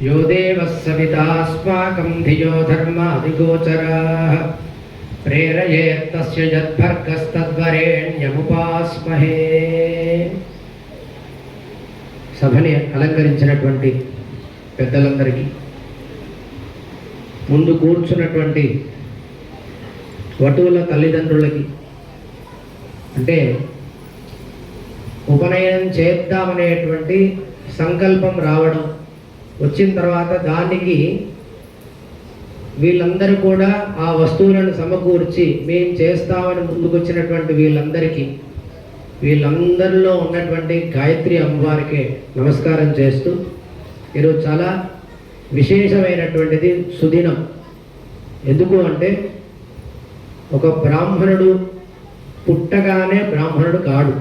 यो देवः सवितास्माकं धियो धर्मादिगोचराः प्रेरयेत्तस्य यद्भर्गस्तद्वरेण्यमुपास्महे। సభని అలంకరించినటువంటి పెద్దలందరికీ, ముందు కూర్చున్నటువంటి వటువుల తల్లిదండ్రులకి, అంటే ఉపనయనం చేద్దామనేటువంటి సంకల్పం రావడం, వచ్చిన తర్వాత దానికి వీళ్ళందరూ కూడా ఆ వస్తువులను సమకూర్చి మేము చేస్తామని ముందుకొచ్చినటువంటి వీళ్ళందరిలో ఉన్నటువంటి గాయత్రి అమ్మవారికే నమస్కారం చేస్తూ, ఈరోజు చాలా విశేషమైనటువంటిది సుదినం. ఎందుకు అంటే ఒక బ్రాహ్మణుడు పుట్టగానే బ్రాహ్మణుడు కాడు,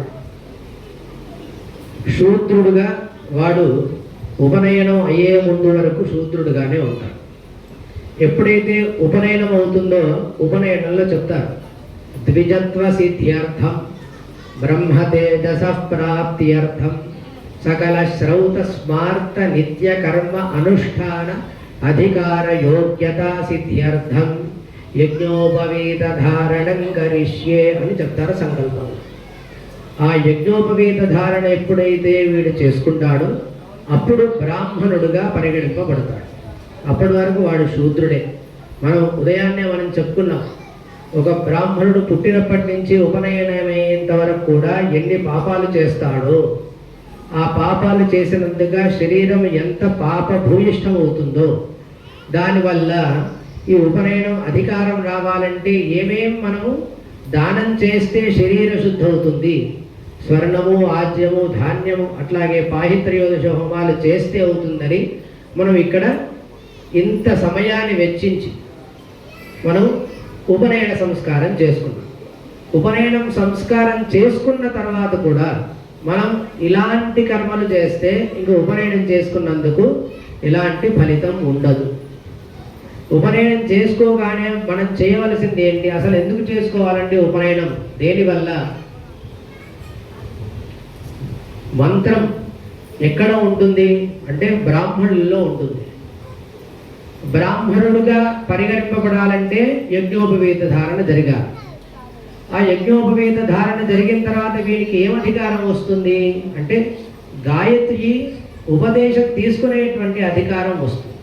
శూద్రుడుగా వాడు ఉపనయనం అయ్యే ముందు వరకు శూద్రుడుగానే ఉంటాడు. ఎప్పుడైతే ఉపనయనం అవుతుందో ఉపనయనంలో చెప్తారు, ద్విజత్వ సిద్ధ్యర్థం బ్రహ్మతేజస ప్రాప్త్యర్థం సకల శ్రౌత స్మార్త నిత్య కర్మ అనుష్ఠాన అధికార యోగ్యత సిద్ధ్యర్థం యజ్ఞోపవీత ధారణం కరిష్యే అని చెప్తారు సంకల్పం. ఆ యజ్ఞోపవీత ధారణ ఎప్పుడైతే వీడు చేసుకుంటాడో అప్పుడు బ్రాహ్మణుడుగా పరిగణింపబడతాడు. అప్పటి వరకు వాడు శూద్రుడే. ఉదయాన్నే మనం చెప్పుకున్నాం, ఒక బ్రాహ్మణుడు పుట్టినప్పటి నుంచి ఉపనయనమైనంత వరకు కూడా ఎన్ని పాపాలు చేస్తాడో, ఆ పాపాలు చేసినందుగా శరీరం ఎంత పాప భూయిష్టం అవుతుందో, దానివల్ల ఈ ఉపనయనం అధికారం రావాలంటే మనము దానం చేస్తే శరీర శుద్ధి అవుతుంది. స్వర్ణము, ఆజ్యము, ధాన్యము, అట్లాగే పాహిత్రయోదశ హోమాలు చేస్తే అవుతుందని మనం ఇక్కడ ఇంత సమయాన్ని వెచ్చించి మనం ఉపనయన సంస్కారం చేసుకున్నాం. ఉపనయనం సంస్కారం చేసుకున్న తర్వాత కూడా మనం ఇలాంటి కర్మలు చేస్తే ఇంక ఉపనయనం చేసుకున్నందుకు ఎలాంటి ఫలితం ఉండదు. ఉపనయనం చేసుకోగానే మనం చేయవలసింది ఏంటి, అసలు ఎందుకు చేసుకోవాలంటే ఉపనయనం దేనివల్ల? మంత్రం ఎక్కడ ఉంటుంది అంటే బ్రాహ్మణుల్లో ఉంటుంది. బ్రాహ్మణుడుగా పరిగణింపబడాలంటే యజ్ఞోపవీత ధారణ జరగాలి. ఆ యజ్ఞోపవీత ధారణ జరిగిన తర్వాత వీరికి ఏం అధికారం వస్తుంది అంటే గాయత్రి ఉపదేశం తీసుకునేటువంటి అధికారం వస్తుంది.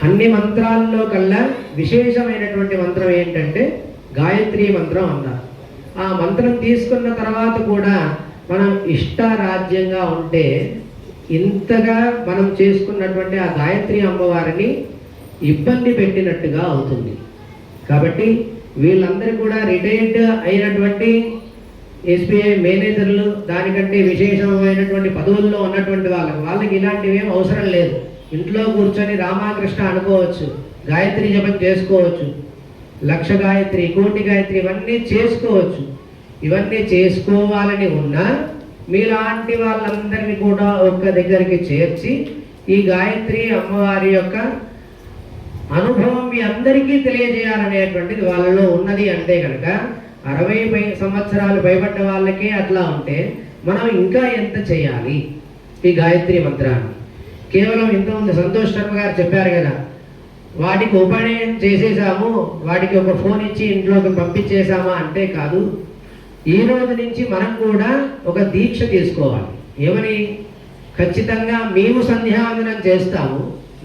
అన్ని మంత్రాల్లో కల్లా విశేషమైనటువంటి మంత్రం ఏంటంటే గాయత్రి మంత్రం అన్నారు. ఆ మంత్రం తీసుకున్న తర్వాత కూడా మనం ఇష్టారాజ్యంగా ఉంటే ఇంతగా మనం చేసుకున్నటువంటి ఆ గాయత్రి అమ్మవారిని ఇబ్బంది పెట్టినట్టుగా అవుతుంది. కాబట్టి వీళ్ళందరూ కూడా రిటైర్డ్ అయినటువంటి ఎస్బీఐ మేనేజర్లు, దానికంటే విశేషమైనటువంటి పదవుల్లో ఉన్నటువంటి వాళ్ళకి ఇలాంటివి ఏం అవసరం లేదు. ఇంట్లో కూర్చొని రామకృష్ణ అనుకోవచ్చు, గాయత్రి జపం చేసుకోవచ్చు, 1,00,000 గాయత్రి, 1,00,00,000 గాయత్రి ఇవన్నీ చేసుకోవచ్చు. ఇవన్నీ చేసుకోవాలని ఉన్నా మీలాంటి వాళ్ళందరినీ కూడా ఒక్క దగ్గరికి చేర్చి ఈ గాయత్రి అమ్మవారి యొక్క అనుభవం మీ అందరికీ తెలియజేయాలనేటువంటిది వాళ్ళలో ఉన్నది. అంటే కనుక 60 సంవత్సరాలు పైబడ్డ వాళ్ళకే అట్లా ఉంటే మనం ఇంకా ఎంత చేయాలి ఈ గాయత్రి మంత్రాన్ని? కేవలం ఇంతకుముందు సంతోష్ శర్మ గారు చెప్పారు కదా, వాటికి ఉపనయనం చేసేసాము, వాటికి ఒక ఫోన్ ఇచ్చి ఇంట్లోకి పంపించేసామా అంటే కాదు. ఈ రోజు నుంచి మనం కూడా ఒక దీక్ష తీసుకోవాలి. ఏమని? ఖచ్చితంగా మేము సంధ్యావందనం చేస్తాము,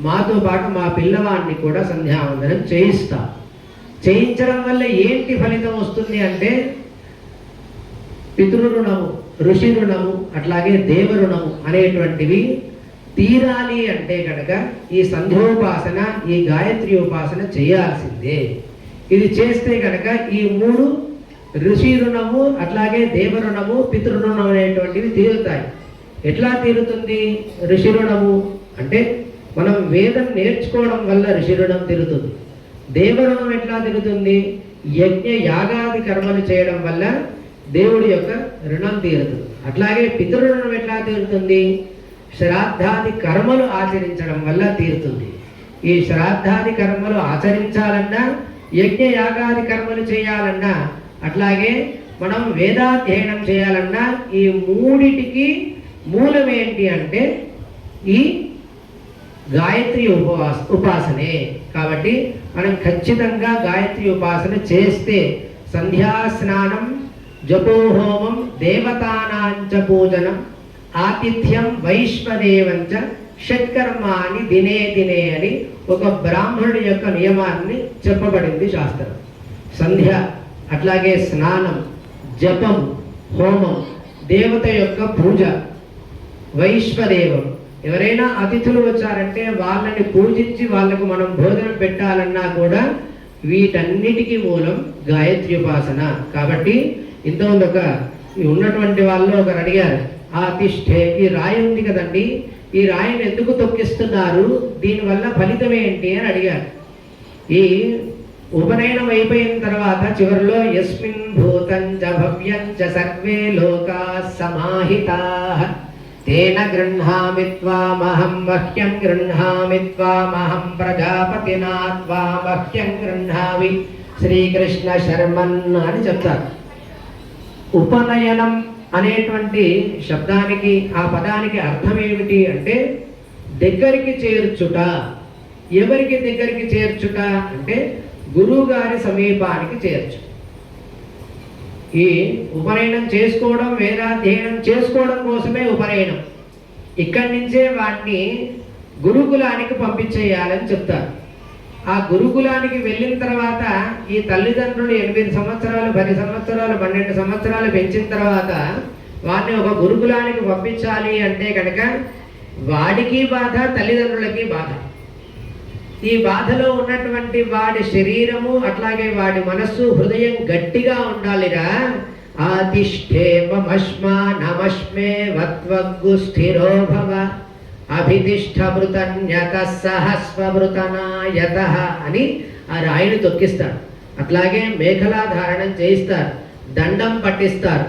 మాతో పాటు మా పిల్లవాడిని కూడా సంధ్యావందనం చేయిస్తాం. చేయించడం వల్ల ఏంటి ఫలితం వస్తుంది అంటే పితృరుణము, ఋషి రుణము, అట్లాగే దేవరుణము అనేటువంటివి తీరాలి. అంటే కనుక ఈ సంధ్యోపాసన, ఈ గాయత్రి ఉపాసన చేయాల్సిందే. ఇది చేస్తే కనుక ఈ 3 ఋషి రుణము, అట్లాగే దేవరుణము, పితృరుణం అనేటువంటివి తీరుతాయి. ఎట్లా తీరుతుంది ఋషి రుణము అంటే మనం వేదం నేర్చుకోవడం వల్ల ఋషి రుణం తీరుతుంది. దేవరుణం ఎట్లా తీరుతుంది? యజ్ఞ యాగాది కర్మలు చేయడం వల్ల దేవుడి యొక్క రుణం తీరుతుంది. అట్లాగే పితృరుణం ఎట్లా తీరుతుంది? శ్రాద్ధాది కర్మలు ఆచరించడం వల్ల తీరుతుంది. ఈ శ్రాద్ధాది కర్మలు ఆచరించాలన్నా, యజ్ఞ యాగాది కర్మలు చేయాలన్నా, అట్లాగే మనం వేదాధ్యయనం చేయాలన్నా ఈ 3టికి మూలం ఏంటి అంటే ఈ గాయత్రి ఉపాసనే. కాబట్టి మనం ఖచ్చితంగా గాయత్రి ఉపాసన చేస్తే సంధ్యా స్నానం, జపోహోమం, దేవతానాంచ పూజనం, ఆతిథ్యం వైశ్వదేవంచ షట్కర్మాని దినే దినే అని ఒక బ్రాహ్మణుడి యొక్క నియమాన్ని చెప్పబడింది శాస్త్రం. సంధ్య, అట్లాగే స్నానం, జపం, హోమం, దేవత యొక్క పూజ, వైశ్వదేవం. ఎవరైనా అతిథులు వచ్చారంటే వాళ్ళని పూజించి వాళ్ళకు మనం భోజనం పెట్టాలన్నా కూడా వీటన్నిటికీ మూలం గాయత్రి ఉపాసన. కాబట్టి ఇంతకుముందు ఉన్నటువంటి వాళ్ళు ఒకరు అడిగారు, ఆ తిష్ఠే, ఈ రాయి ఉంది కదండి, ఈ రాయిని ఎందుకు తొక్కిస్తున్నారు, దీనివల్ల ఫలితం ఏంటి అని అడిగారు. ఈ ఉపనయనం అయిపోయిన తర్వాత చివరిలో యస్మిన్ భూతం చ భవ్యం చ సర్వే లోకా సమాహితాః తేన గృహ్ణామి త్వామహం మహ్యం గృహ్ణామి త్వామహం ప్రజాపతినా త్వామహ్యం గృహ్ణామి శ్రీకృష్ణ శర్మన్ అని చెప్తారు. ఉపనయనం అనేటువంటి శబ్దానికి, ఆ పదానికి అర్థం ఏమిటి అంటే దగ్గరికి చేర్చుట. ఎవరికి దగ్గరికి చేర్చుట అంటే గురువు గారి సమీపానికి చేర్చు. ఈ ఉపనయనం చేసుకోవడం, వేదాధ్యయనం చేసుకోవడం కోసమే ఉపనయనం. ఇక్కడి నుంచే వాటిని గురుకులానికి పంపించేయాలని చెప్తారు. ఆ గురుకులానికి వెళ్ళిన తర్వాత ఈ తల్లిదండ్రులు 8 సంవత్సరాలు, 10 సంవత్సరాలు, 12 సంవత్సరాలు పెంచిన తర్వాత వాడిని ఒక గురుకులానికి పంపించాలి అంటే కనుక వాడికి బాధ, తల్లిదండ్రులకి బాధ. ఈ బాధలో ఉన్నటువంటి వాడి శరీరము, అట్లాగే వాడి మనస్సు, హృదయం గట్టిగా ఉండాలిరా. ఆతిష్ఠేమశ్మా నమశ్మే వత్వగ్గు స్థిరో భవ అభితిష్ఠమృతన్యత సహస్వమృతనాయత అని ఆ రాయిని తొక్కిస్తాడు. అట్లాగే మేఖలా ధారణం చేయిస్తారు, దండం పట్టిస్తారు,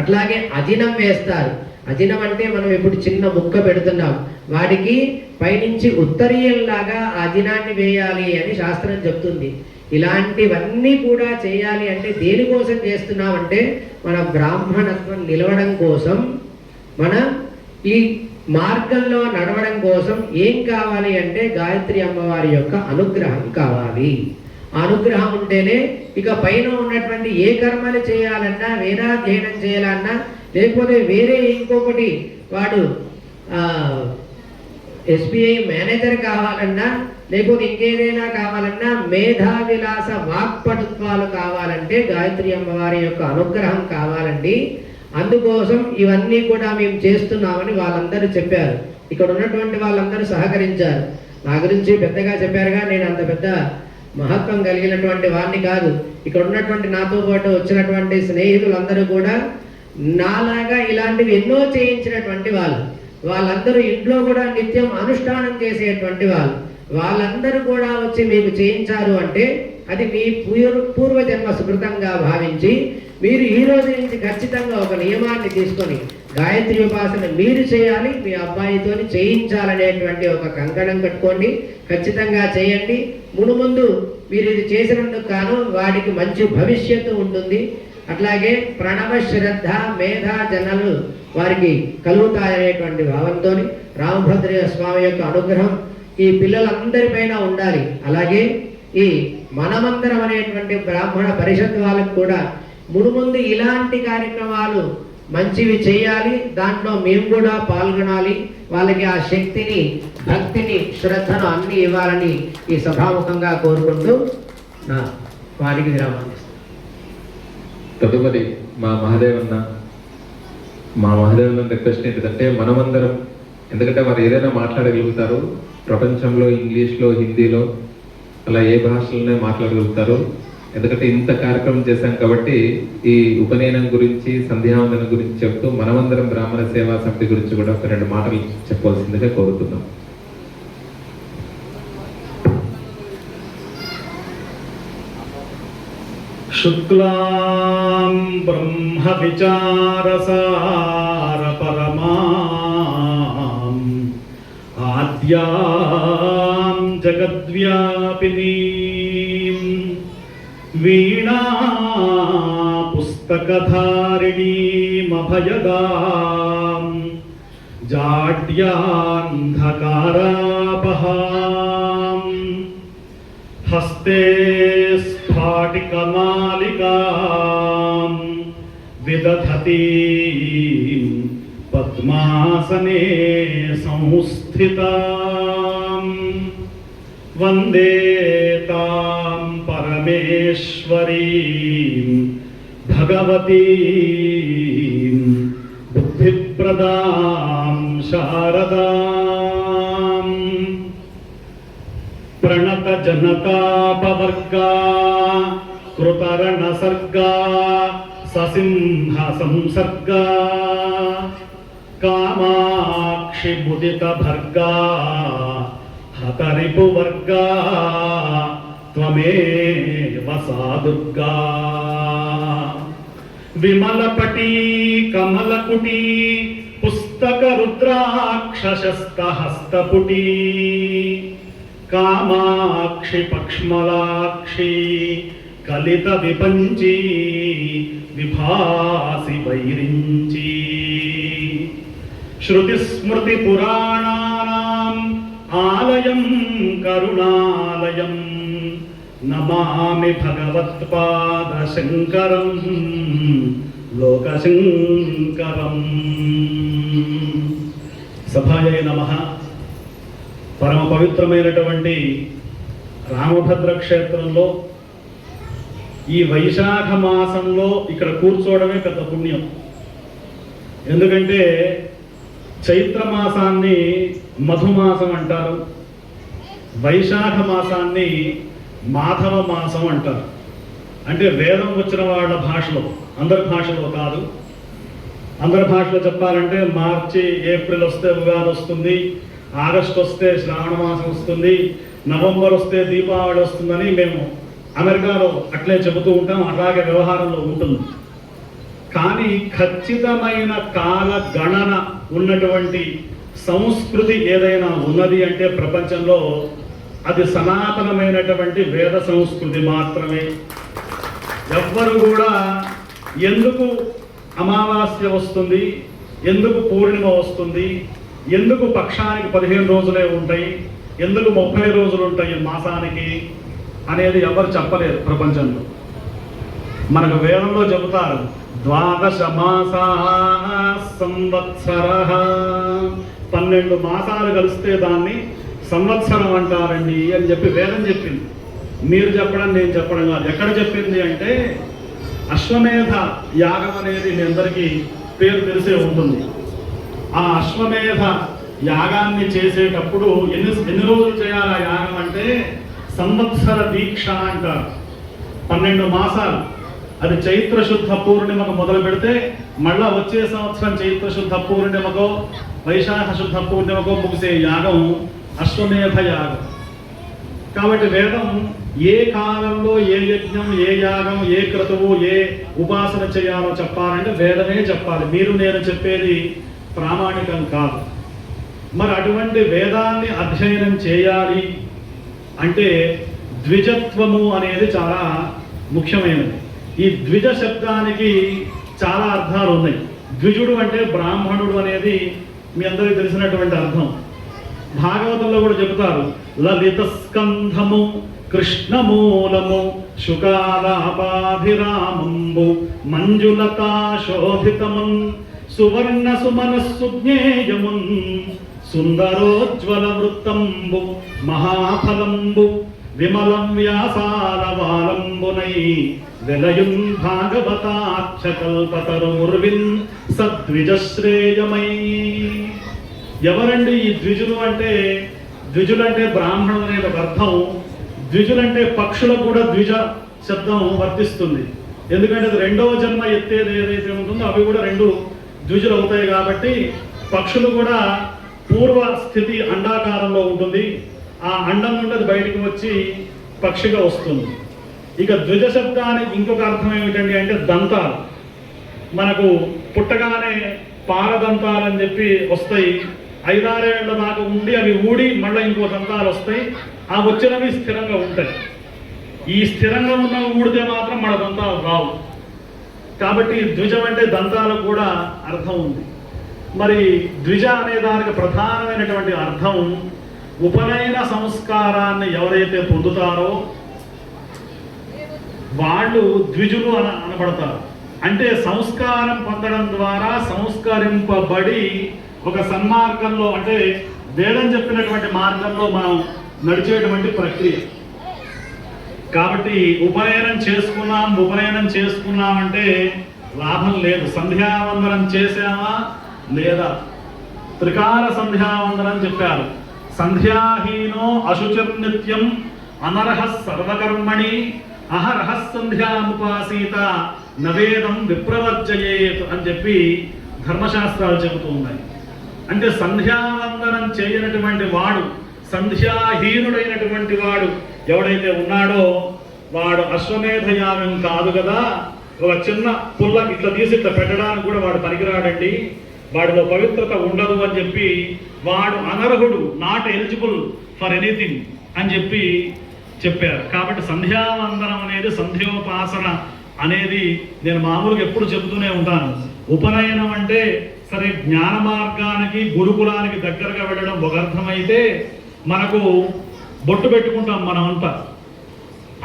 అట్లాగే అజినం వేస్తారు. అజినం అంటే మనం ఇప్పుడు చిన్న ముక్క పెడుతున్నాం, వాడికి పైనుంచి ఉత్తరీయంలాగా అజినాన్ని వేయాలి అని శాస్త్రం చెప్తుంది. ఇలాంటివన్నీ కూడా చేయాలి అంటే దేనికోసం చేస్తున్నామంటే మన బ్రాహ్మణత్వం నిలవడం కోసం, మన ఈ మార్గంలో నడవడం కోసం ఏం కావాలి అంటే గాయత్రి అమ్మవారి యొక్క అనుగ్రహం కావాలి. ఆ అనుగ్రహం ఉంటేనే ఇక పైన ఉన్నటువంటి ఏ కర్మలు చేయాలన్నా, వేదాధ్యయనం చేయాలన్నా, లేకపోతే వేరే ఇంకొకటి వాడు SBI మేనేజర్ కావాలన్నా, లేకపోతే ఇంకేదైనా కావాలన్నా, మేధావిలాస వాక్పటుత్వాలు కావాలంటే గాయత్రి అమ్మవారి యొక్క అనుగ్రహం కావాలండి. అందుకోసం ఇవన్నీ కూడా మేము చేస్తున్నామని వాళ్ళందరూ చెప్పారు. ఇక్కడ ఉన్నటువంటి వాళ్ళందరూ సహకరించారు. నా గురించి పెద్దగా చెప్పారుగా, నేను అంత పెద్ద మహత్వం కలిగినటువంటి వాడిని కాదు. ఇక్కడ ఉన్నటువంటి నాతో పాటు వచ్చినటువంటి స్నేహితులందరూ కూడా నాలాగా ఇలాంటివి ఎన్నో చేయించినటువంటి వాళ్ళు. వాళ్ళందరూ ఇంట్లో కూడా నిత్యం అనుష్ఠానం చేసేటువంటి వాళ్ళు. వాళ్ళందరూ కూడా వచ్చి మీకు చేయించారు అంటే అది మీ పూర్వజన్మ సుకృతంగా భావించి మీరు ఈ రోజు నుంచి ఖచ్చితంగా ఒక నియమాన్ని తీసుకొని గాయత్రి ఉపాసన మీరు చేయాలి, మీ అబ్బాయితోని చేయించాలనేటువంటి ఒక కంకణం కట్టుకోండి. ఖచ్చితంగా చేయండి. మునుముందు మీరు ఇది చేసినందుకు గాను వాడికి మంచి భవిష్యత్తు ఉంటుంది. అట్లాగే ప్రణవ శ్రద్ధ మేధా జనాలు వారికి కలుగుతాయనేటువంటి భావంతో రామభద్ర స్వామి యొక్క అనుగ్రహం ఈ పిల్లలందరిపైన ఉండాలి. అలాగే ఈ మనమందరం అనేటువంటి బ్రాహ్మణ పరిషత్ వాళ్ళకు కూడా మునుముందు ఇలాంటి కార్యక్రమాలు మంచివి చేయాలి, దాంట్లో మేము కూడా పాల్గొనాలి. వాళ్ళకి ఆ శక్తిని, భక్తిని, శ్రద్ధను అన్ని ఇవ్వాలని ఈ సభాముఖంగా కోరుకుంటూ నా వారికి విరామం. తదుపరి మా మహాదేవన్న రిక్వెస్ట్ ఏంటంటే మనమందరం, ఎందుకంటే వారు ఏదైనా మాట్లాడగలుగుతారు, ప్రపంచంలో ఇంగ్లీష్లో, హిందీలో, అలా ఏ భాషలోనే మాట్లాడగలుగుతారు. ఎందుకంటే ఇంత కార్యక్రమం చేశాం కాబట్టి ఈ ఉపనయనం గురించి, సంధ్యావందనం గురించి చెప్తూ మనమందరం బ్రాహ్మణ సేవా సమితి గురించి కూడా ఒక 2 మాటలు చెప్పవలసిందిగా కోరుతున్నాం. శుక్లాం బ్రహ్మ విచారసార పరమాం ఆద్యాం జగద్వ్యాపినీం వీణా పుస్తకధారిణీమభయదాం జాడ్యాంధకారాపహారీం तपः हस्ते स्फाटिकमालिकां विदधती पद्मासने संस्थितां वन्दे तां परमेश्वरीं भगवतीं बुद्धिप्रदां शारदां प्रणतजनतापवर्गा कृतरणसर्गा ससिंहसंसर्गा कामाक्षि मुदितभर्गा हतरिपुवर्गा त्वमेव सा दुर्गा विमलपटी कमलकुटी पुस्तकरुद्राक्षशस्तहस्तपुटी कामाक्षि पक्ष्मलाक्षी कलितविपञ्ची विभासि वैरिञ्ची श्रुतिस्मृतिपुराणानाम् आलयं करुणालयं नमामि भगवत्पादशङ्करं लोकशङ्करम् सभायै नमः। పరమ పవిత్రమైనటువంటి రామభద్ర క్షేత్రంలో ఈ వైశాఖ మాసంలో ఇక్కడ కూర్చోవడమే పెద్ద పుణ్యం. ఎందుకంటే చైత్ర మాసాన్ని మధుమాసం అంటారు, వైశాఖ మాసాన్ని మాధవ మాసం అంటారు. అంటే వేదం వచ్చిన వాళ్ళ భాషలో, అందరి భాషలో కాదు, అందరి భాషలో చెప్పాలంటే మార్చి ఏప్రిల్ వస్తే ఉగాది వస్తుంది, ఆగస్టు వస్తే శ్రావణ మాసం వస్తుంది, నవంబర్ వస్తే దీపావళి వస్తుందని మేము అమెరికాలో అట్లే చెబుతూ ఉంటాం. అలాగే వ్యవహారంలో ఉంటుంది. కానీ ఖచ్చితమైన కాల గణన ఉన్నటువంటి సంస్కృతి ఏదైనా ఉన్నది అంటే ప్రపంచంలో అది సనాతనమైనటువంటి వేద సంస్కృతి మాత్రమే. ఎవ్వరు కూడా ఎందుకు అమావాస్య వస్తుంది, ఎందుకు పూర్ణిమ వస్తుంది, ఎందుకు పక్షానికి 15 రోజులే ఉంటాయి, ఎందుకు 30 రోజులు ఉంటాయి మాసానికి అనేది ఎవరు చెప్పలేరు ప్రపంచంలో. మనకు వేదంలో చెబుతారు 12 మాసా సంవత్సర, 12 మాసాలు కలిస్తే దాన్ని సంవత్సరం అంటారండి అని చెప్పి వేదం చెప్పింది. మీరు చెప్పడం నేను చెప్పడం కాదు. ఎక్కడ చెప్పింది అంటే అశ్వమేధ యాగం అనేది మీ అందరికీ పేరు తెలిసే ఉంటుంది. ఆ అశ్వమేధ యాగాన్ని చేసేటప్పుడు ఎన్ని రోజులు చేయాలి ఆ యాగం అంటే సంవత్సర దీక్ష అంటారు. 12 మాసాలు. అది చైత్ర శుద్ధ పూర్ణిమకు మొదలు పెడితే మళ్ళా వచ్చే సంవత్సరం చైత్ర శుద్ధ పూర్ణిమకో వైశాఖ శుద్ధ పూర్ణిమకో ముగిసే యాగం అశ్వమేధ యాగం. కాబట్టి వేదం ఏ కాలంలో ఏ యజ్ఞం, ఏ యాగం, ఏ క్రతువు, ఏ ఉపాసన చేయాలో చెప్పాలంటే వేదమే చెప్పాలి. మీరు నేను చెప్పేది ప్రామాణికం కాదు. మరి అటువంటి వేదాన్ని అధ్యయనం చేయాలి అంటే ద్విజత్వము అనేది చాలా ముఖ్యమైనది. ఈ ద్విజ శబ్దానికి చాలా అర్థాలు ఉన్నాయి. ద్విజుడు అంటే బ్రాహ్మణుడు అనేది మీ అందరికీ తెలిసినటువంటి అర్థం. భాగవతంలో కూడా చెబుతారు లలిత స్కంధము కృష్ణమూలము శుకాలాపాభిరామంబు మంజులతా శోభితమున్ సువర్ణ సుమనస్సు జ్ఞేయమున్ సుందరోజ్వల వృత్తంబు మహాఫలంబు విమలం వ్యాసాలవాలంబునై వెలయున్ భాగవతాక్షకల్పతరుర్విన్ సద్విజశ్రేయమై. ఎవరండి ఈ ద్విజులు అంటే? ద్విజులంటే బ్రాహ్మణులు అనేది ఒక అర్థం. ద్విజులంటే పక్షులకు కూడా ద్విజ శబ్దం వర్తిస్తుంది. ఎందుకంటే అది రెండవ జన్మ ఎత్తేది ఏదైతే ఉంటుందో అవి కూడా 2 ద్విజులు అవుతాయి. కాబట్టి పక్షులు కూడా పూర్వ స్థితి అండాకారంలో ఉంటుంది. ఆ అండం నుండి అది బయటికి వచ్చి పక్షిగా వస్తుంది. ఇక ద్విజ శబ్దానికి ఇంకొక అర్థం ఏమిటండి అంటే దంతాలు. మనకు పుట్టగానే పారదంతాలు అని చెప్పి వస్తాయి. 5-6 ఏళ్ల దాకా ఉండి అవి ఊడి మళ్ళీ ఇంకో దంతాలు వస్తాయి. ఆ వచ్చినవి స్థిరంగా ఉంటాయి. ఈ స్థిరంగా ఉన్నవి ఊడితే మాత్రం మన దంతాలు రావు. కాబట్టి ద్విజం అంటే దంతాలకు కూడా అర్థం ఉంది. మరి ద్విజ అనే దానికి ప్రధానమైనటువంటి అర్థం ఉపనయన సంస్కారాన్ని ఎవరైతే పొందుతారో వాళ్ళు ద్విజులు అనబడతారు. అంటే సంస్కారం పొందడం ద్వారా సంస్కరింపబడి ఒక సన్మార్గంలో, అంటే వేదం చెప్పినటువంటి మార్గంలో మనం నడిచేటువంటి ప్రక్రియ. కాబట్టి ఉపనయనం చేసుకున్నాం అంటే లాభం లేదు. సంధ్యావందనం చేసామా లేదా? త్రికాల సంధ్యావందనం చెప్పారు. సంధ్యాహీనో అశుచిర్నిత్యం అనర్హ సర్వకర్మణి అహరహ సంధ్యాముపాసీత నవేదం విప్రవర్జయేత్ అని చెప్పి ధర్మశాస్త్రాలు చెబుతూ ఉన్నాయి. అంటే సంధ్యావందనం చేయనటువంటి వాడు, సంధ్యాహీనుడైనటువంటి వాడు ఎవడైతే ఉన్నాడో వాడు అశ్వమేధ యాగం కాదు కదా, ఒక చిన్న పుల్ల ఇట్లా తీసి ఇట్లా పెట్టడానికి కూడా వాడు పనికిరాడండి, వాడిలో పవిత్రత ఉండదు అని చెప్పి వాడు అనర్హుడు, నాట్ ఎలిజిబుల్ ఫర్ ఎనీథింగ్ అని చెప్పి చెప్పారు. కాబట్టి సంధ్యావందనం అనేది, సంధ్యోపాసన అనేది నేను మామూలుగా ఎప్పుడు చెబుతూనే ఉంటాను. ఉపనయనం అంటే సరే జ్ఞాన మార్గానికి గురుకులానికి దగ్గరగా వెళ్ళడం ఒక అర్థమైతే, మనకు బొట్టు పెట్టుకుంటాం మనమంతా.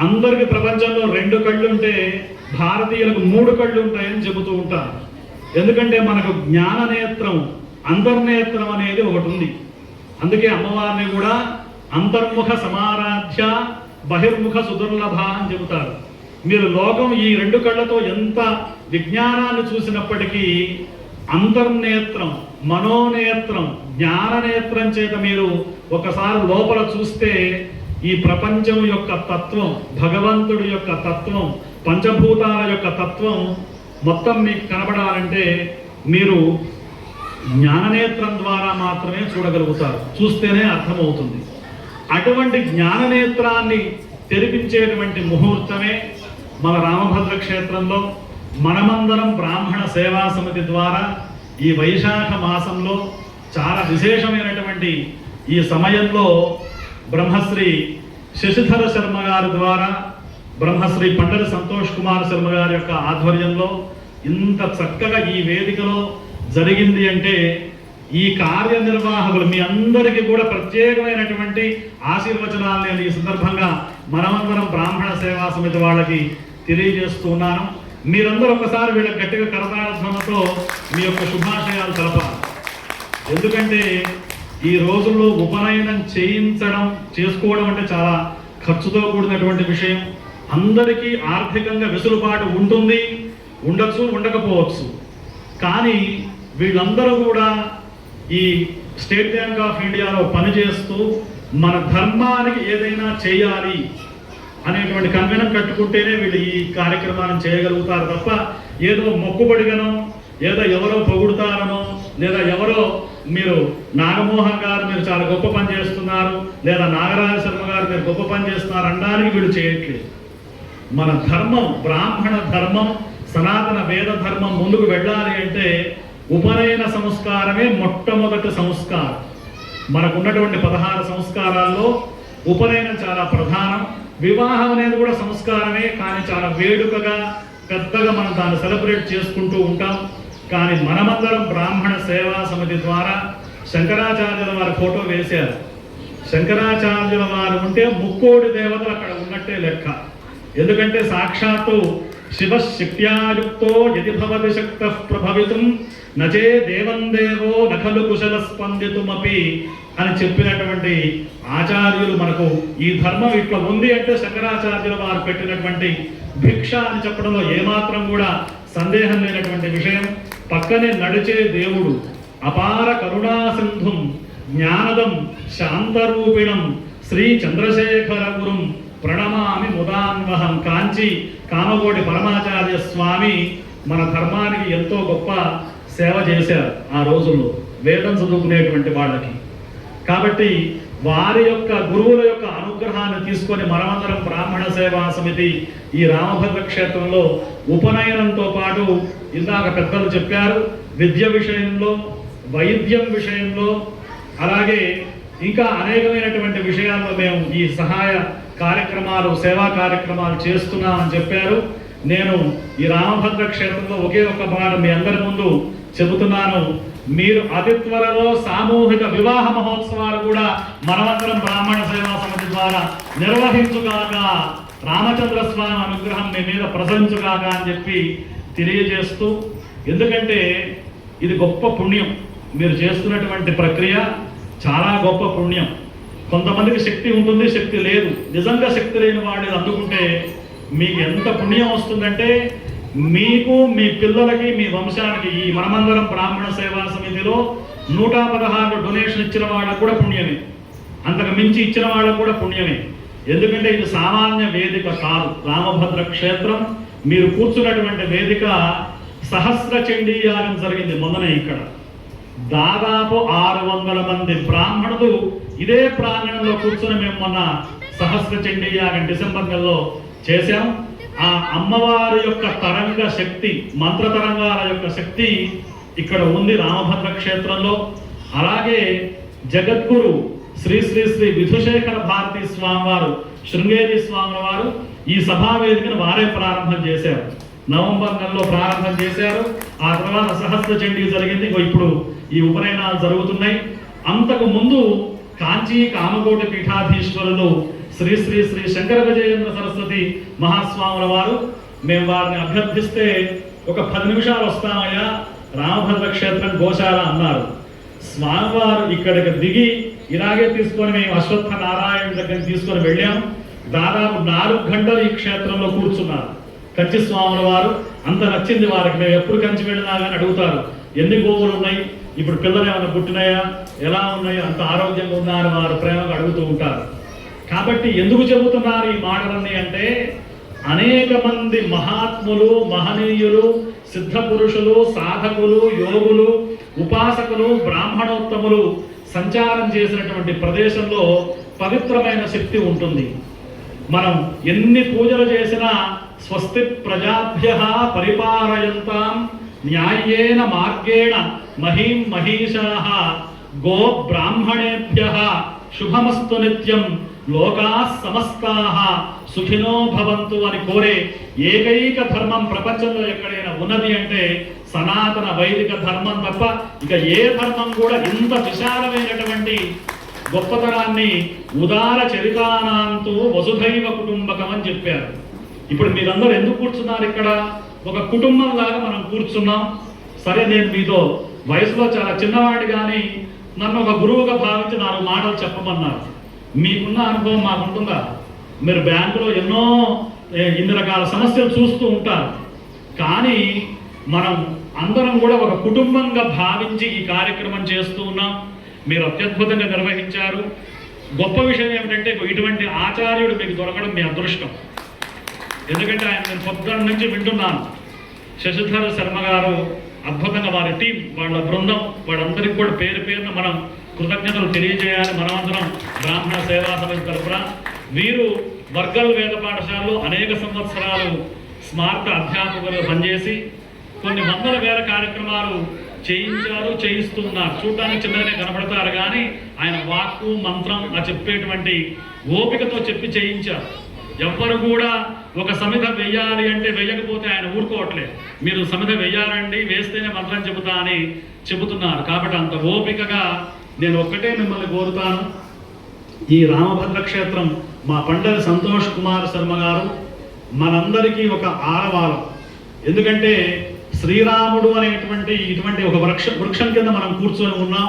అందరికి ప్రపంచంలో 2 కళ్ళు ఉంటే భారతీయులకు 3 కళ్ళు ఉంటాయని చెబుతూ ఉంటారు. ఎందుకంటే మనకు జ్ఞాన నేత్రం, అంతర్నేత్రం అనేది ఒకటి ఉంది. అందుకే అమ్మవారిని కూడా అంతర్ముఖ సమారాధ్య బహిర్ముఖ సుదుర్లభ అని చెబుతారు. మీరు లోకం ఈ 2 కళ్ళతో ఎంత విజ్ఞానాన్ని చూసినప్పటికీ అంతర్నేత్రం, మనోనేత్రం, జ్ఞాననేత్రం చేత మీరు ఒకసారి లోపల చూస్తే ఈ ప్రపంచం యొక్క తత్వం, భగవంతుడి యొక్క తత్వం, పంచభూతాల యొక్క తత్వం మొత్తం మీకు కనబడాలంటే మీరు జ్ఞాననేత్రం ద్వారా మాత్రమే చూడగలుగుతారు, చూస్తేనే అర్థమవుతుంది. అటువంటి జ్ఞాననేత్రాన్ని తెరిపించేటువంటి ముహూర్తమే మన రామభద్ర క్షేత్రంలో మనమందరం బ్రాహ్మణ సేవా సమితి ద్వారా ఈ వైశాఖ మాసంలో చాలా విశేషమైనటువంటి ఈ సమయంలో బ్రహ్మశ్రీ శశిధర శర్మ గారి ద్వారా, బ్రహ్మశ్రీ పండరి సంతోష్ కుమార్ శర్మ గారి యొక్క ఆధ్వర్యంలో ఇంత చక్కగా ఈ వేదికలో జరిగింది అంటే ఈ కార్యనిర్వాహకులు మీ అందరికీ కూడా ప్రత్యేకమైనటువంటి ఆశీర్వచనాలు నేను ఈ సందర్భంగా మనమందరం బ్రాహ్మణ సేవా సమితి వాళ్ళకి తెలియజేస్తున్నాను. మీరందరూ ఒకసారి వీళ్ళ గట్టిగా కరతాళధ్వనితో మీ యొక్క శుభాశయాలు తెలపాలి. ఎందుకంటే ఈ రోజుల్లో ఉపనయనం చేసుకోవడం అంటే చాలా ఖర్చుతో కూడినటువంటి విషయం. అందరికీ ఆర్థికంగా వెసులుబాటు ఉంటుంది, ఉండొచ్చు, ఉండకపోవచ్చు. కానీ వీళ్ళందరూ కూడా ఈ స్టేట్ బ్యాంక్ ఆఫ్ ఇండియాలో పనిచేస్తూ మన ధర్మానికి ఏదైనా చేయాలి అనేటువంటి కంకణం కట్టుకుంటేనే వీళ్ళు ఈ కార్యక్రమాన్ని చేయగలుగుతారు తప్ప ఏదో మొక్కుబడిగానో, ఏదో ఎవరో పొగుడుతారనో, లేదా ఎవరో మీరు నాగమోహన్ గారు మీరు చాలా గొప్ప పని చేస్తున్నారు, లేదా నాగరాజ శర్మ గారు మీరు గొప్ప పని చేస్తున్నారు అనడానికి వీళ్ళు చేయట్లేదు. మన ధర్మం, బ్రాహ్మణ ధర్మం, సనాతన వేద ధర్మం ముందుకు వెళ్ళాలి అంటే ఉపనయన సంస్కారమే మొట్టమొదటి సంస్కారం. మనకున్నటువంటి 16 సంస్కారాల్లో ఉపనయనం చాలా ప్రధానం. వివాహం అనేది కూడా సంస్కారమే, కానీ చాలా వేడుకగా పెద్దగా మనం దాన్ని సెలబ్రేట్ చేసుకుంటూ ఉంటాం. కానీ మనమందరం బ్రాహ్మణ సేవా సమితి ద్వారా శంకరాచార్యుల వారి ఫోటో వేశారు. శంకరాచార్యుల వారు ఉంటే ముక్కోడి దేవతలు అక్కడ ఉన్నట్టే లెక్క. ఎందుకంటే సాక్షాత్తు శివశక్త్యాయుక్తో యది భవతి శక్తః ప్రభవితుం నచే దేవం దేవో నఖలు కుశల స్పందితుమపి అని చెప్పినటువంటి ఆచార్యులు మనకు ఈ ధర్మం ఇట్లా ఉంది అంటే శంకరాచార్యుల వారు పెట్టినటువంటి భిక్ష అని చెప్పడంలో ఏమాత్రం కూడా సందేహం లేనటువంటి విషయం. పక్కనే నడిచే దేవుడు అపార కరుణా సింధుం జ్ఞానదం శాంతరూపిణం శ్రీ చంద్రశేఖర గురుం ప్రణమామి ముదాన్వహం కాంచి కామకోటి పరమాచార్య స్వామి మన ధర్మానికి ఎంతో గొప్ప సేవ చేశారు ఆ రోజుల్లో వేదం చదువుకునేటువంటి వాళ్ళకి. కాబట్టి వారి యొక్క గురువుల యొక్క అనుగ్రహాన్ని తీసుకొని మనమందరం బ్రాహ్మణ సేవా సమితి ఈ రామభద్ర క్షేత్రంలో ఉపనయనంతో పాటు ఇందాక పెద్దలు చెప్పారు, విద్య విషయంలో, వైద్యం విషయంలో, అలాగే ఇంకా అనేకమైనటువంటి విషయాల్లో మేము ఈ సహాయ కార్యక్రమాలు, సేవా కార్యక్రమాలు చేస్తున్నామని చెప్పారు. నేను ఈ రామభద్ర క్షేత్రంలో ఒకే ఒక మాట మీ అందరి ముందు చెబుతున్నాను. మీరు అతి త్వరలో సామూహిక వివాహ మహోత్సవాలు కూడా మనమందరం బ్రాహ్మణ సేవా సమితి ద్వారా నిర్వహించుగాక, రామచంద్ర స్వామి అనుగ్రహం మీ మీద ప్రసరించుగాక అని చెప్పి తెలియజేస్తూ, ఎందుకంటే ఇది గొప్ప పుణ్యం. మీరు చేస్తున్నటువంటి ప్రక్రియ చాలా గొప్ప పుణ్యం. కొంతమందికి శక్తి ఉంటుంది, శక్తి లేదు. నిజంగా శక్తి లేని వాడిని అందుకుంటే మీకు ఎంత పుణ్యం వస్తుందంటే, మీకు, మీ పిల్లలకి, మీ వంశానికి ఈ మనమందరం బ్రాహ్మణ సేవా సమితిలో 116 డొనేషన్ ఇచ్చిన వాళ్ళకు కూడా పుణ్యమే, అంతకు మించి ఇచ్చిన వాళ్ళకు కూడా పుణ్యమే. ఎందుకంటే ఇది సామాన్య వేదిక కాదు. రామభద్ర క్షేత్రం మీరు కూర్చున్నటువంటి వేదిక సహస్ర చండీ యాగం జరిగింది మొన్ననే ఇక్కడ. దాదాపు 600 మంది బ్రాహ్మణులు ఇదే ప్రాంగణంలో కూర్చొని మేము మొన్న సహస్ర చండీ యాగం డిసెంబర్ నెలలో చేశాం. ఆ అమ్మవారి యొక్క తరంగ శక్తి, మంత్ర తరంగాల యొక్క శక్తి ఇక్కడ ఉంది రామభద్ర క్షేత్రంలో. అలాగే జగద్గురు శ్రీ శ్రీ శ్రీ విధుశేఖర భారతీ స్వామి వారు, శృంగేరి స్వామి వారు ఈ సభా వేదికను వారే ప్రారంభం చేశారు. నవంబర్ నెలలో ప్రారంభం చేశారు. ఆ తర్వాత సహస్ర చండీ జరిగింది. ఇప్పుడు ఈ ఉపనయనాలు జరుగుతున్నాయి. అంతకు ముందు కాంచీ కామకోటి పీఠాధీశ్వరులు శ్రీ శ్రీ శ్రీ శంకర విజయేంద్ర సరస్వతి మహాస్వాముల వారు, మేము వారిని అభ్యర్థిస్తే ఒక 10 నిమిషాలు వస్తామయ్యా రామభద్ర క్షేత్రం గోశాల అన్నారు. స్వామివారు ఇక్కడికి దిగి ఇలాగే తీసుకొని మేము అశ్వత్థ నారాయణ దగ్గర తీసుకొని వెళ్ళాము. దాదాపు 4 గంటలు ఈ క్షేత్రంలో కూర్చున్నారు కంచి స్వాముల వారు. అంత నచ్చింది వారికి. మేము ఎప్పుడు కంచి వెళ్ళినా కానీ అడుగుతారు, ఎన్ని గోవులు ఉన్నాయి, ఇప్పుడు పిల్లలు ఏమైనా పుట్టినాయా, ఎలా ఉన్నాయి, అంత ఆరోగ్యంగా ఉన్నారని వారు ప్రేమగా అడుగుతూ ఉంటారు. కాబట్టి ఎందుకు చెబుతున్నారు ఈ మాటలన్నీ అంటే, అనేక మంది మహాత్ములు, మహనీయులు, సిద్ధ పురుషులు, సాధకులు, యోగులు, ఉపాసకులు, బ్రాహ్మణోత్తములు సంచారం చేసినటువంటి ప్రదేశంలో పవిత్రమైన శక్తి ఉంటుంది. మనం ఎన్ని పూజలు చేసినా స్వస్తి ప్రజాభ్యః పరిపాలయంతాం న్యాయేన మార్గేణ మహీం మహీషాః గో బ్రాహ్మణేభ్యః శుభమస్తు నిత్యం లోకాః సమస్తాః సుఖినో భవంతు అని కోరే ఏకైక ధర్మం ప్రపంచంలో ఎక్కడైనా ఉన్నది అంటే సనాతన వైదిక ధర్మం తప్ప ఇక ఏ ధర్మం కూడా ఇంత విశాలమైనటువంటి గొప్పతనాన్ని ఉదార చరితానాంతో వసుధైవ కుటుంబకం అని చెప్పారు. ఇప్పుడు మీరందరూ ఎందుకు కూర్చున్నారు ఇక్కడ? ఒక కుటుంబం లాగా మనం కూర్చున్నాం. సరే, నేను మీతో వయసులో చాలా చిన్నవాడి కానీ నన్ను ఒక గురువుగా భావించి 4 మాటలు చెప్పమన్నారు. మీకున్న అనుభవం మాకుంటుందా? మీరు బ్యాంకులో ఎన్నో ఇన్ని రకాల సమస్యలు చూస్తూ ఉంటారు. కానీ మనం అందరం కూడా ఒక కుటుంబంగా భావించి ఈ కార్యక్రమం చేస్తూ ఉన్నాం. మీరు అత్యద్భుతంగా నిర్వహించారు. గొప్ప విషయం ఏమిటంటే ఇటువంటి ఆచార్యుడు మీకు దొరకడం మీ అదృష్టం. ఎందుకంటే ఆయన నేను పొద్దున్న నుంచి వింటున్నాను. శశిధర శర్మ గారు అద్భుతంగా, వారి టీం, వాళ్ళ బృందం, వాళ్ళందరికీ కూడా పేరు పేరున మనం కృతజ్ఞతలు తెలియజేయాలి. మనమందరం బ్రాహ్మణ సేవా సమితి తరఫున. వీరు వర్గల్ వేద పాఠశాలలో అనేక సంవత్సరాలు స్మార్త అధ్యాపకులుగా పనిచేసి కొన్ని వందల వేల కార్యక్రమాలు చేయించారు, చేయిస్తున్నారు. చూడడానికి చిన్నగానే కనబడతారు కానీ ఆయన వాక్కు మంత్రం ఆ చెప్పేటువంటి ఓపికతో చెప్పి చేయించారు. ఎవ్వరు కూడా ఒక సమిధ వెయ్యాలి అంటే వెయ్యకపోతే ఆయన ఊరుకోవట్లేదు. మీరు సమిధ వెయ్యాలండి, వేస్తేనే మంత్రం చెబుతా అని చెబుతున్నారు. కాబట్టి అంత ఓపికగా నేను ఒక్కటే మిమ్మల్ని కోరుతాను. ఈ రామభద్ర క్షేత్రం మా పండరి సంతోష్ కుమార్ శర్మ గారు మనందరికీ ఒక ఆరవాలం. ఎందుకంటే శ్రీరాముడు అనేటువంటి ఇటువంటి ఒక వృక్షం కింద మనం కూర్చొని ఉన్నాం.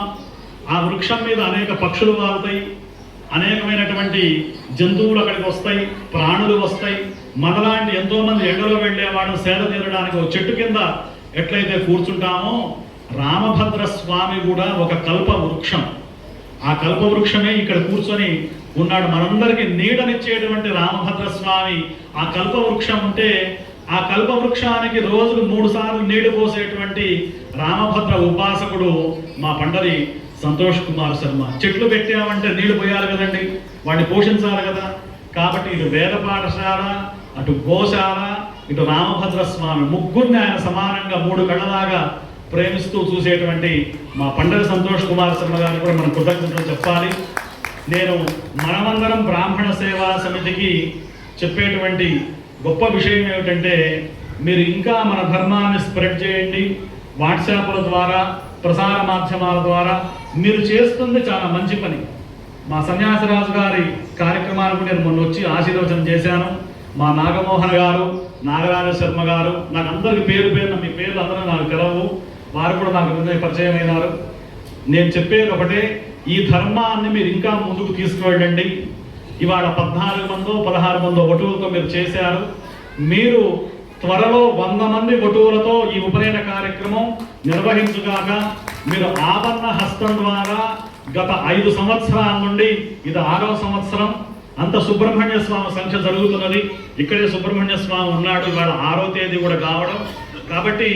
ఆ వృక్షం మీద అనేక పక్షులు వాళ్తాయి, అనేకమైనటువంటి జంతువులు అక్కడికి వస్తాయి, ప్రాణులు వస్తాయి. మనలాంటి ఎంతో మంది ఎండలో వెళ్ళేవాడు సేద తీరడానికి ఒక చెట్టు కింద ఎట్లయితే కూర్చుంటామో, రామభద్ర స్వామి కూడా ఒక కల్ప వృక్షం. ఆ కల్ప వృక్షమే ఇక్కడ కూర్చొని ఉన్నాడు. మనందరికీ నీడనిచ్చేటువంటి రామభద్ర స్వామి ఆ కల్ప వృక్షం ఉంటే, ఆ కల్ప వృక్షానికి రోజుకు 3 సార్లు నీళ్లు పోసేటువంటి రామభద్ర ఉపాసకుడు మా పండరి సంతోష్ కుమార్ శర్మ. చెట్లు పెట్టామంటే నీళ్లు పోయాలి కదండి, వాడిని పోషించాలి కదా. కాబట్టి ఇటు వేద పాఠశాల, అటు గోశాల, ఇటు రామభద్ర స్వామి, ముగ్గురిని ఆయన సమానంగా 3 కళ్ళలాగా ప్రేమిస్తూ చూసేటువంటి మా పండరి సంతోష్ కుమార్ శర్మ గారిని కూడా మనం కృతజ్ఞతలు చెప్పాలి. నేను మనమందరం బ్రాహ్మణ సేవా సమితికి చెప్పేటువంటి గొప్ప విషయం ఏమిటంటే, మీరు ఇంకా మన ధర్మాన్ని స్ప్రెడ్ చేయండి. వాట్సాప్ల ద్వారా ప్రసార మాధ్యమాల ద్వారా మీరు చేస్తుంది చాలా మంచి పని. మా సన్యాసరాజు గారి కార్యక్రమాలకు నేను మొన్న వచ్చి ఆశీర్వచనం చేశాను. మా నాగమోహన్ గారు, నాగరాజ శర్మ గారు, నాకు అందరికి పేరు పేరున మీ పేర్లు అందరూ నాకు తెలవు, వారు కూడా నాకు పరిచయం అయినారు. నేను చెప్పేది ఒకటే, ఈ ధర్మాన్ని మీరు ఇంకా ముందుకు తీసుకువెళ్ళండి. ఇవాళ 14 మందో 16 మందో వటువులతో మీరు చేశారు. మీరు త్వరలో 100 మంది వటువులతో ఈ ఉపనయన కార్యక్రమం నిర్వహించుగాక. మీరు ఆభరణ హస్తం ద్వారా గత 5 సంవత్సరాల నుండి ఇది 6వ సంవత్సరం. అంత సుబ్రహ్మణ్య స్వామి సంఖ్య జరుగుతున్నది. ఇక్కడే సుబ్రహ్మణ్య స్వామి ఉన్నాడు. ఇవాళ 6వ తేదీ కూడా కావడం. కాబట్టి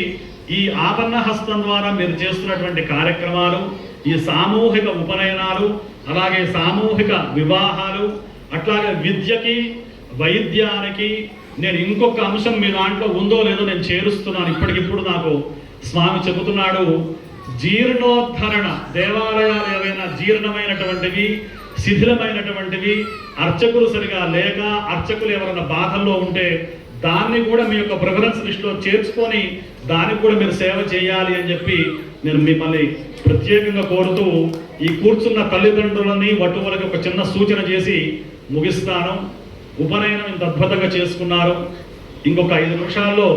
ఈ ఆభరణ హస్తం ద్వారా మీరు చేస్తున్నటువంటి కార్యక్రమాలు, ఈ సామూహిక ఉపనయనాలు, అలాగే సామూహిక వివాహాలు, అట్లాగే విద్యకి వైద్యానికి నేను ఇంకొక అంశం మీ దాంట్లో ఉందో లేదో నేను చేరుస్తున్నాను. ఇప్పటికిప్పుడు నాకు స్వామి చెబుతున్నాడు, జీర్ణోద్ధరణ, దేవాలయాలు ఏవైనా జీర్ణమైనటువంటివి, శిథిలమైనటువంటివి, అర్చకులు సరిగా లేక అర్చకులు ఎవరైనా బాధల్లో ఉంటే దాన్ని కూడా మీ యొక్క ప్రిఫరెన్స్ లిస్టులో చేర్చుకొని దానికి కూడా మీరు సేవ చేయాలి అని చెప్పి నేను మిమ్మల్ని ప్రత్యేకంగా కోరుతూ ఈ కూర్చున్న తల్లిదండ్రులని వటువులకి ఒక చిన్న సూచన చేసి ముగిస్తాను. ఉపనయనం ఇంత అద్భుతంగా చేసుకున్నారు. ఇంకొక 5 నిమిషాల్లో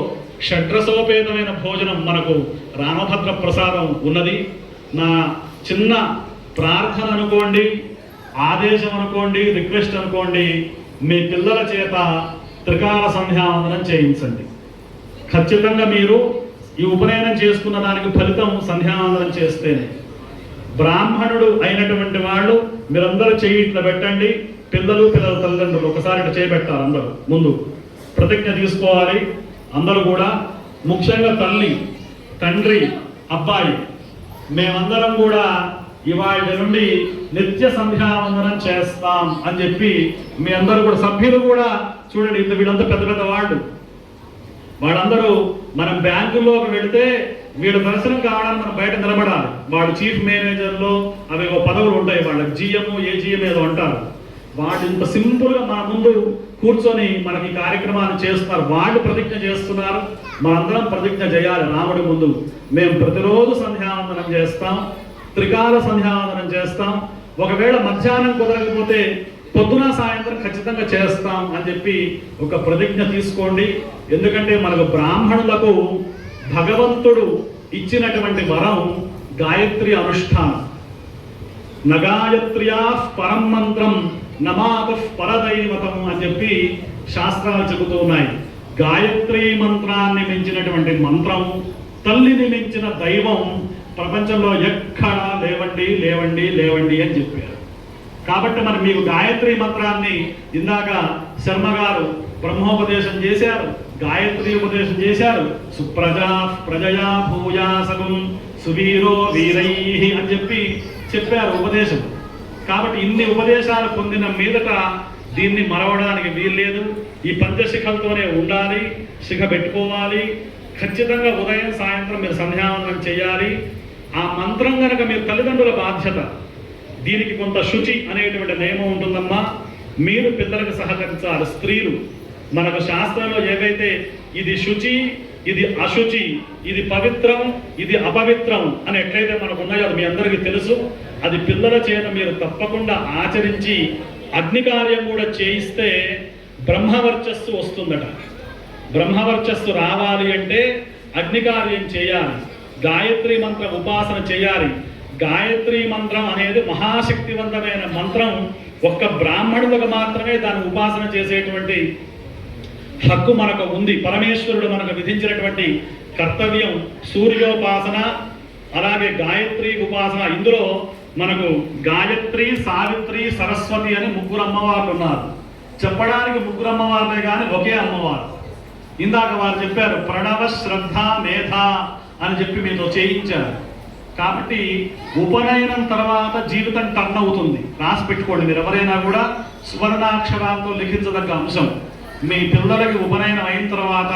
షడ్రసోపేతమైన భోజనం మనకు రామభద్ర ప్రసాదం ఉన్నది. నా చిన్న ప్రార్థన అనుకోండి, ఆదేశం అనుకోండి, రిక్వెస్ట్ అనుకోండి, మీ పిల్లల చేత త్రికాల సంధ్యావందనం చేయించండి. ఖచ్చితంగా మీరు ఈ ఉపనయనం చేసుకున్న దానికి ఫలితం సంధ్యావందనం చేస్తేనే. బ్రాహ్మణుడు అయినటువంటి వాళ్ళు మీరందరూ చెయ్యి ఇట్లా పెట్టండి. పిల్లల తల్లిదండ్రులు ఒకసారి ఇట్లా చేయబెట్టాలి. అందరూ ముందు ప్రతిజ్ఞ తీసుకోవాలి. అందరూ కూడా, ముఖ్యంగా తల్లి, తండ్రి, అబ్బాయి, మేమందరం కూడా ఇవాళ నుండి నిత్య సంధ్యావందనం చేస్తాం అని చెప్పి మీ అందరూ కూడా, సభ్యులు కూడా చూడండి, వీళ్ళంతా పెద్ద పెద్ద వాళ్ళందరూ మనం బ్యాంకుల్లోకి వెళితే వీళ్ళ దర్శనం కావడానికి మనం బయట నిలబడాలి. వాడు చీఫ్ మేనేజర్లో అవి పదవులు ఉంటాయి, వాళ్ళకి జిఎం, ఏజిఎం ఏదో అంటారు. వాళ్ళు ఇంత సింపుల్గా మన ముందు కూర్చొని మనకి కార్యక్రమాన్ని చేస్తున్నారు. వాళ్ళు ప్రతిజ్ఞ చేస్తున్నారు, మనందరం ప్రతిజ్ఞ చేయాలి రాముడి ముందు. మేము ప్రతిరోజు సంధ్యావందనం చేస్తాం, త్రికాల సంధ్యావందనం చేస్తాం. ఒకవేళ మధ్యాహ్నం కుదరకపోతే పొద్దున సాయంత్రం ఖచ్చితంగా చేస్తాం అని చెప్పి ఒక ప్రతిజ్ఞ తీసుకోండి. ఎందుకంటే మనకు బ్రాహ్మణులకు భగవంతుడు ఇచ్చినటువంటి వరం గాయత్రి అనుష్ఠానం. నగాయత్ర్యా పరం మంత్రం నమాత పరదైవతం అని చెప్పి శాస్త్రాలు చెబుతూ ఉన్నాయి. గాయత్రి మంత్రాన్ని మించినటువంటి మంత్రం, తల్లిని మించిన దైవం ప్రపంచంలో ఎక్కడా లేవండి లేవండి లేవండి అని చెప్పారు. కాబట్టి మరి మీకు గాయత్రి మంత్రాన్ని ఇందాక శర్మ గారు బ్రహ్మోపదేశం చేశారు, గాయత్రి ఉపదేశం చేశారు. సుప్రజా ప్రజయా భూయాసగం సువీరో వీరై అని చెప్పి చెప్పారు ఉపదేశం. కాబట్టి ఇన్ని ఉపదేశాలు పొందిన మీదట దీన్ని మరవడానికి వీల్లేదు. ఈ పంచశిఖలతోనే ఉండాలి, శిఖ పెట్టుకోవాలి. ఖచ్చితంగా ఉదయం సాయంత్రం మీరు సంధ్యావందనం చేయాలి. ఆ మంత్రం కనుక మీరు తల్లిదండ్రుల బాధ్యత. దీనికి కొంత శుచి అనేటువంటి నియమం ఉంటుందమ్మా. మీరు పిల్లలకు సహకరించాలి. స్త్రీలు మనకు శాస్త్రంలో ఏవైతే ఇది శుచి, ఇది అశుచి, ఇది పవిత్రం, ఇది అపవిత్రం అని ఎట్లయితే మనకు ఉన్నాయో అది మీ అందరికీ తెలుసు. అది పిల్లల చేత మీరు తప్పకుండా ఆచరించి అగ్ని కార్యం కూడా చేయిస్తే బ్రహ్మవర్చస్సు వస్తుందట. బ్రహ్మవర్చస్సు రావాలి అంటే అగ్ని కార్యం చేయాలి, గాయత్రి మంత్ర ఉపాసన చేయాలి. గాయత్రి మంత్రం అనేది మహాశక్తివంతమైన మంత్రం. ఒక్క బ్రాహ్మణులకు మాత్రమే దాన్ని ఉపాసన చేసేటువంటి హక్కు మనకు ఉంది. పరమేశ్వరుడు మనకు విధించినటువంటి కర్తవ్యం సూర్యోపాసన, అలాగే గాయత్రి ఉపాసన. ఇందులో మనకు గాయత్రి, సావిత్రి, సరస్వతి అని 3 అమ్మవార్లు ఉన్నారు. చెప్పడానికి 3 అమ్మవార్లే కానీ ఒకే అమ్మవారు. ఇందాక వారు చెప్పారు ప్రణవ, శ్రద్ధ, మేధ అని చెప్పి మీతో చేయించారు. కాబట్టి ఉపనయనం తర్వాత జీవితం టర్న్ అవుతుంది. రాసి పెట్టుకోండి మీరు ఎవరైనా కూడా, సువర్ణాక్షరాలతో లిఖించదగ్గ అంశం. మీ పిల్లలకి ఉపనయనం అయిన తర్వాత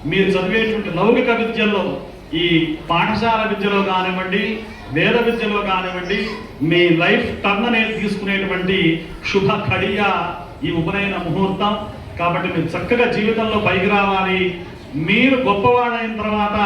మీరు చదివేటువంటి లౌకిక విద్యల్లో, ఈ పాఠశాల విద్యలో కానివ్వండి, వేద విద్యలో కానివ్వండి, మీ లైఫ్ టర్న్ అనేది తీసుకునేటువంటి శుభ ఘడియ ఈ ఉపనయన ముహూర్తం. కాబట్టి మీరు చక్కగా జీవితంలో పైకి రావాలి. మీరు గొప్పవాడైన తర్వాత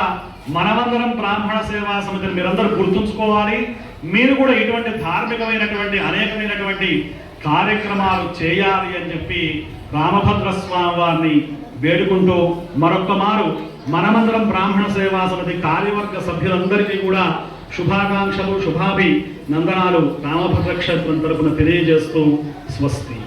మనమందరం బ్రాహ్మణ సేవా సమితిని మీరందరూ గుర్తుంచుకోవాలి. మీరు కూడా ఇటువంటి ధార్మికమైనటువంటి అనేకమైనటువంటి కార్యక్రమాలు చేయాలి అని చెప్పి రామభద్ర స్వామి వారిని వేడుకుంటూ మరొక్క మారు మనమందరం బ్రాహ్మణ సేవా సమితి కార్యవర్గ సభ్యులందరికీ కూడా శుభాకాంక్షలు, శుభాభినందనాలు రామభద్ర క్షేత్రం తరపున తెలియజేస్తూ స్వస్తి.